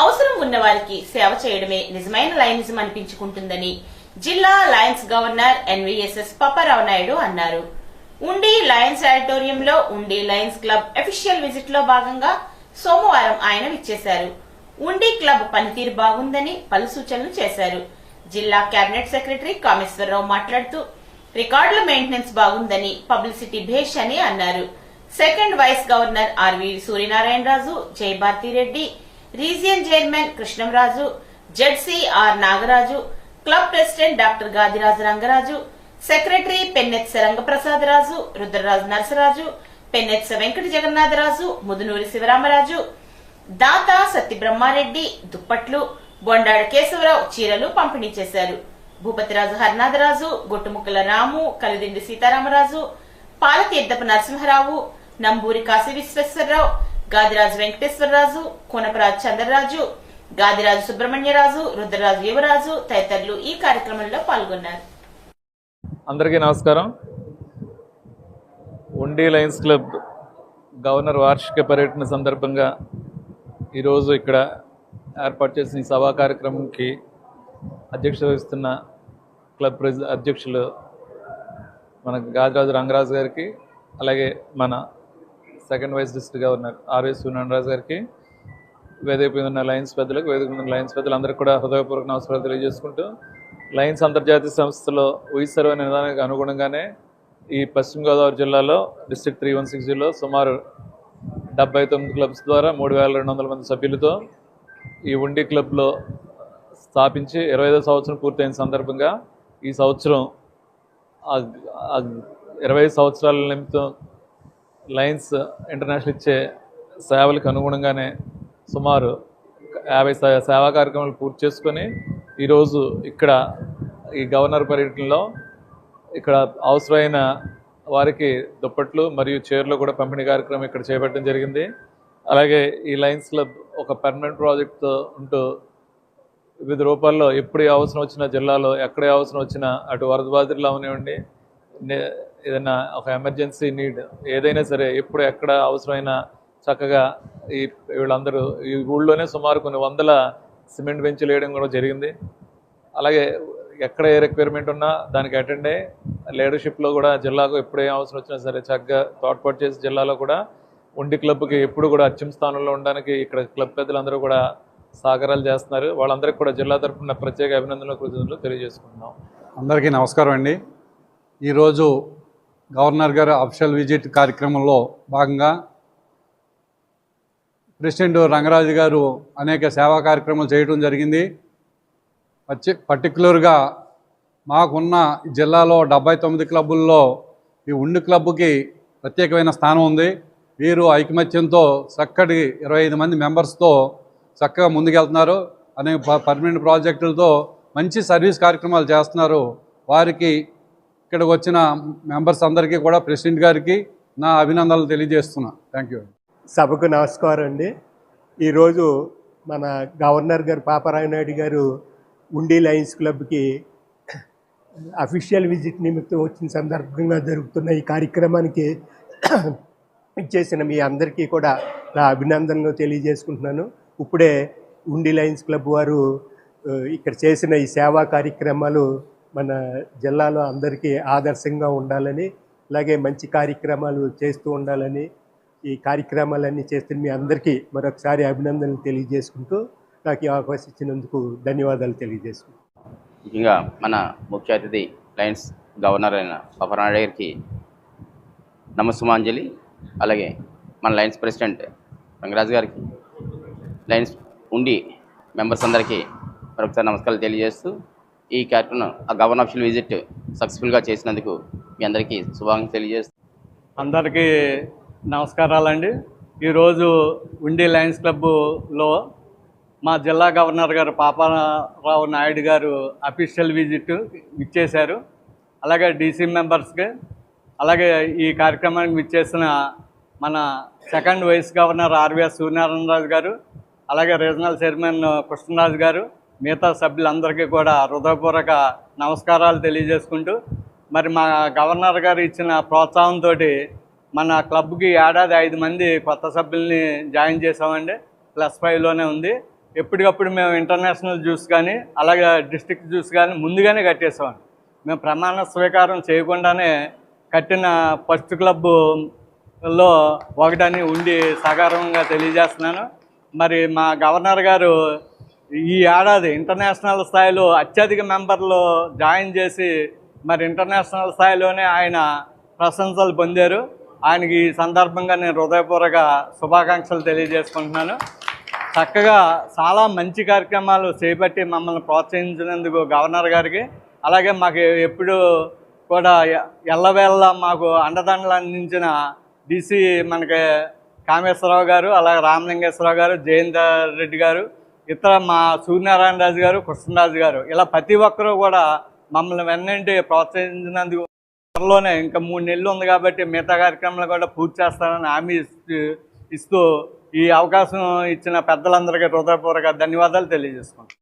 అవసరం ఉన్న వారికి సేవ చేయడమే నిజమైన లయనిజం అనిపించుకుంటుందని జిల్లా Lions governor NVSS Paparao Naidu అన్నారు. ఉండి లయన్స్ ఆడిటోరియంలో ఉండి లయన్స్ క్లబ్ అఫీషియల్ విజిట్ లో భాగంగా సోమవారం ఆయన విచ్చేశారు. ఉండి క్లబ్ పనితీరు బాగుందని పలు సూచనలు చేశారు. జిల్లా కేబినెట్ సెక్రటరీ కామేశ్వరరావు మాట్లాడుతూ రికార్డుల మెయింటెనెన్స్ బాగుందని, పబ్లిసిటీ భేష్ అని అన్నారు. Second vice governor RV Suryanarayanaraju, Jayabharathi Reddy, region chairman Krishnamraju, Z C R Nagaraju, club president doctor Gadiraju Rangaraju, secretary Pennetsa Rangaprasadaraju, Rudraraju Narasaraju, Pennetsa Venkata Jagannatharaju, Mudunuri Sivaramaraju, దాత సత్యబ్రహ్మారెడ్డి దుప్పట్లు, బొండాడు కేశవరావు చీరలు పంపిణీ చేశారు. భూపతిరాజు హరినాథరాజు, గొట్టుముక్కల రాము, కలిదిండి సీతారామరాజు, పాలతీర్థపు నరసింహరావు, నంబూరి కాశీ విశ్వేశ్వరరావు, గాదిరాజు వెంకటేశ్వరరాజు, కోనపరాజు చంద్రరాజు, గాదిరాజు సుబ్రహ్మణ్యరాజు, రుద్రరాజు యువరాజు తదితరులు ఈ కార్యక్రమంలో పాల్గొన్నారు. అందరికీ నమస్కారం. ఉండి లయన్స్ క్లబ్ గవర్నర్ వార్షిక పర్యటన సందర్భంగా ఈరోజు ఇక్కడ ఏర్పాటు చేసిన ఈ సభా కార్యక్రమంకి అధ్యక్షత వహిస్తున్న క్లబ్ అధ్యక్షులు మన గాదిరాజు రంగరాజు గారికి, అలాగే మన second vice district governor RV Suryanarayanaraju గారికి, వేదిక మీద ఉన్న లయన్స్ పెద్దలకు, వేదిక మీద ఉన్న లయన్స్ పెద్దలందరికీ కూడా హృదయపూర్వక నమస్కారాలు తెలియజేసుకుంటూ, లయన్స్ అంతర్జాతీయ సంస్థలో ఉయిసర్వ్ అనే నిదానానికి అనుగుణంగానే ఈ పశ్చిమ గోదావరి జిల్లాలో డిస్ట్రిక్ట్ 3160లో సుమారు 79 క్లబ్స్ ద్వారా 3200 మంది సభ్యులతో ఈ ఉండి క్లబ్లో స్థాపించి 25వ సంవత్సరం పూర్తయిన సందర్భంగా ఈ సంవత్సరం 20 సంవత్సరాల నిమిత్తం లయన్స్ ఇంటర్నేషనల్ ఇచ్చే సేవలకు అనుగుణంగానే సుమారు 50 సేవా కార్యక్రమాలు పూర్తి చేసుకొని ఈరోజు ఇక్కడ ఈ గవర్నర్ పర్యటనలో ఇక్కడ అవసరమైన వారికి దుప్పట్లు మరియు చైర్లు కూడా పంపిణీ కార్యక్రమం ఇక్కడ చేపట్టడం జరిగింది. అలాగే ఈ లయన్స్ క్లబ్ ఒక పర్మనెంట్ ప్రాజెక్ట్తో ఉంటూ వివిధ రూపాల్లో ఎప్పుడు అవసరం వచ్చినా జిల్లాలో ఎక్కడే అవసరం వచ్చినా అటు వరద బాధితులు అవనివ్వండి, ఏదైనా ఒక ఎమర్జెన్సీ నీడ్ ఏదైనా సరే ఎప్పుడు ఎక్కడ అవసరమైనా చక్కగా వీళ్ళందరూ ఈ ఊళ్ళోనే సుమారు కొన్ని వందల సిమెంట్ బెంచ్లు వేయడం కూడా జరిగింది. అలాగే ఎక్కడ ఏ రిక్వైర్మెంట్ ఉన్నా దానికి అటెండ్ అయ్యి లీడర్షిప్లో కూడా జిల్లాకు ఎప్పుడు ఏం అవసరం వచ్చినా సరే చక్కగా తోడ్పాటు చేసి జిల్లాలో కూడా ఉండి క్లబ్కి ఎప్పుడు కూడా అత్యుమ స్థానంలో ఉండడానికి ఇక్కడ క్లబ్ పెద్దలందరూ కూడా సహకారాలు చేస్తున్నారు. వాళ్ళందరికీ కూడా జిల్లా తరఫున ప్రత్యేక అభినందనలు కృతజ్ఞతలు తెలియజేసుకుంటున్నాం. అందరికీ నమస్కారం అండి. ఈరోజు గవర్నర్ గారు అఫీషియల్ విజిట్ కార్యక్రమంలో భాగంగా ప్రెసిడెంట్ రంగరాజు గారు అనేక సేవా కార్యక్రమాలు చేయడం జరిగింది. పర్టికులర్గా మాకున్న జిల్లాలో 79 క్లబ్బుల్లో ఈ ఉండి క్లబ్కి ప్రత్యేకమైన స్థానం ఉంది. వీరు ఐకమత్యంతో చక్కటి 25 మంది మెంబర్స్తో చక్కగా ముందుకెళ్తున్నారు. అనేక పర్మనెంట్ ప్రాజెక్టులతో మంచి సర్వీస్ కార్యక్రమాలు చేస్తున్నారు. వారికి ఇక్కడికి వచ్చిన మెంబర్స్ అందరికీ కూడా ప్రెసిడెంట్ గారికి నా అభినందనలు తెలియజేస్తున్నా. Thank you. సభకు నమస్కారం అండి. ఈరోజు మన గవర్నర్ గారు పాపారావు నాయుడు గారు ఉండి లయన్స్ క్లబ్కి అఫీషియల్ విజిట్ నిమిత్తం వచ్చిన సందర్భంగా జరుగుతున్న ఈ కార్యక్రమానికి ఇచ్చేసిన మీ అందరికీ కూడా నా అభినందనలు తెలియజేసుకుంటున్నాను. ఇప్పుడే ఉండి లయన్స్ క్లబ్ వారు ఇక్కడ చేసిన ఈ సేవా కార్యక్రమాలు మన జిల్లాలో అందరికీ ఆదర్శంగా ఉండాలని, అలాగే మంచి కార్యక్రమాలు చేస్తూ ఉండాలని, ఈ కార్యక్రమాలన్నీ చేస్తున్న మీ అందరికీ మరొకసారి అభినందనలు తెలియజేసుకుంటూ నాకు ఈ అవకాశం ఇచ్చినందుకు ధన్యవాదాలు తెలియజేసుకుంటాను. ముఖ్యంగా మన ముఖ్య అతిథి లయన్స్ గవర్నర్ అయిన పాపారావు గారికి నమస్సుమాంజలి, అలాగే మన లయన్స్ ప్రెసిడెంట్ రంగరాజు గారికి, లయన్స్ ఉండి మెంబర్స్ అందరికీ మరొకసారి నమస్కారాలు తెలియజేస్తూ ఈ కార్యక్రమం ఆ గవర్నర్ అఫీషియల్ విజిట్ సక్సెస్ఫుల్గా చేసినందుకు మీ అందరికీ శుభాకాంక్షలు తెలియజేస్తూ అందరికీ నమస్కారాలండి. ఈరోజు ఉండి లయన్స్ క్లబ్లో మా జిల్లా గవర్నర్ గారు పాపారావు నాయుడు గారు అఫీషియల్ విజిట్ ఇచ్చేశారు. అలాగే డీసీ మెంబర్స్కి, అలాగే ఈ కార్యక్రమానికి విచ్చేసిన మన second vice governor RVS Suryanarayanaraju గారు, అలాగే రీజనల్ చైర్మన్ కృష్ణరాజు గారు, మిగతా సభ్యులందరికీ కూడా హృదయపూర్వక నమస్కారాలు తెలియజేసుకుంటూ, మరి మా గవర్నర్ గారు ఇచ్చిన ప్రోత్సాహంతో మన క్లబ్కి ఏడాది 5 మంది కొత్త సభ్యుల్ని జాయిన్ చేసామండి. +5లోనే ఉంది. ఎప్పటికప్పుడు మేము ఇంటర్నేషనల్ జ్యూస్ కానీ అలాగే డిస్ట్రిక్ట్ జ్యూస్ కానీ ముందుగానే కట్టేసాం. మేము ప్రమాణ స్వీకారం చేయకుండానే కట్టిన ఫస్ట్ క్లబ్లో ఒకటని ఉండి సకారంగా తెలియజేస్తున్నాను. మరి మా గవర్నర్ గారు ఈ ఏడాది ఇంటర్నేషనల్ స్థాయిలో అత్యధిక మెంబర్లు జాయిన్ చేసి మరి ఇంటర్నేషనల్ స్థాయిలోనే ఆయన ప్రశంసలు పొందారు. ఆయనకి ఈ సందర్భంగా నేను హృదయపూర్వక శుభాకాంక్షలు తెలియజేసుకుంటున్నాను. చక్కగా చాలా మంచి కార్యక్రమాలు చేపట్టి మమ్మల్ని ప్రోత్సహించినందుకు గవర్నర్ గారికి, అలాగే మాకు ఎప్పుడు కూడా ఎల్లవేళ మాకు అండదండలు అందించిన డీసీ మనకి కామేశ్వరరావు గారు, అలాగే రామలింగేశ్వరరావు గారు, జయేందర్ రెడ్డి గారు, ఇతర మా సూర్యనారాయణ రాజు గారు, కృష్ణరాజు గారు, ఇలా ప్రతి ఒక్కరూ కూడా మమ్మల్ని వెన్నంటి ప్రోత్సహించినందుకు త్వరలోనే ఇంకా 3 నెలలు ఉంది కాబట్టి మిగతా కార్యక్రమాలు కూడా పూర్తి చేస్తానని హామీ ఇస్తూ ఈ అవకాశం ఇచ్చిన పెద్దలందరికీ హృదయపూర్వక ధన్యవాదాలు తెలియజేసుకుంటాను.